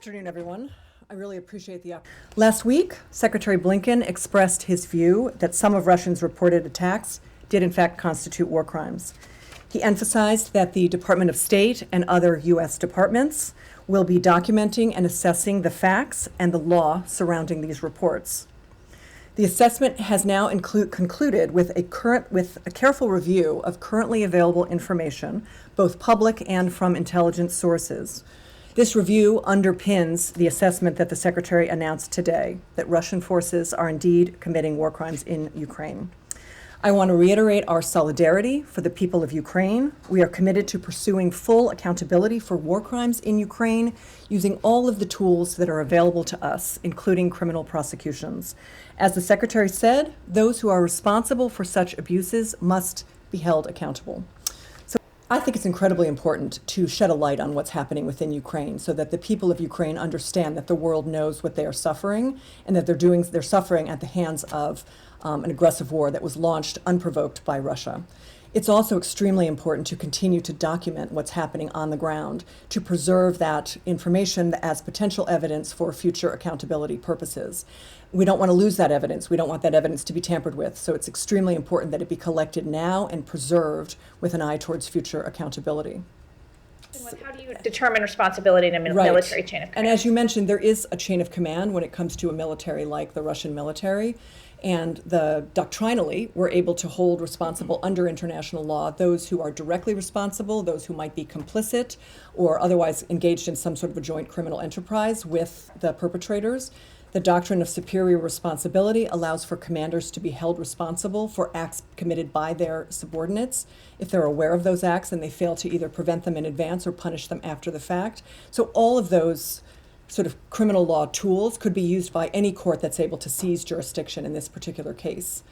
afternoon, everyone. I really appreciate the opportunity. Last week, Secretary Blinken expressed his view that some of Russia's reported attacks did in fact constitute war crimes. He emphasized that the Department of State and other U.S. departments will be documenting and assessing the facts and the law surrounding these reports. The assessment has now concluded with a careful review of currently available information, both public and from intelligence sources. This review underpins the assessment that the Secretary announced today, that Russian forces are indeed committing war crimes in Ukraine. I want to reiterate our solidarity for the people of Ukraine. We are committed to pursuing full accountability for war crimes in Ukraine using all of the tools that are available to us, including criminal prosecutions. As the Secretary said, those who are responsible for such abuses must be held accountable. I think it's incredibly important to shed a light on what's happening within Ukraine so that the people of Ukraine understand that the world knows what they are suffering and that they're suffering at the hands of an aggressive war that was launched unprovoked by Russia. It's also extremely important to continue to document what's happening on the ground, to preserve that information as potential evidence for future accountability purposes. We don't want to lose that evidence. We don't want that evidence to be tampered with. So it's extremely important that it be collected now and preserved with an eye towards future accountability. How do you determine responsibility in a military chain of command? And as you mentioned, there is a chain of command when it comes to a military like the Russian military. And doctrinally, we're able to hold responsible under international law those who are directly responsible, those who might be complicit, or otherwise engaged in some sort of a joint criminal enterprise with the perpetrators. The doctrine of superior responsibility allows for commanders to be held responsible for acts committed by their subordinates if they're aware of those acts and they fail to either prevent them in advance or punish them after the fact. So all of those sort of criminal law tools could be used by any court that's able to seize jurisdiction in this particular case.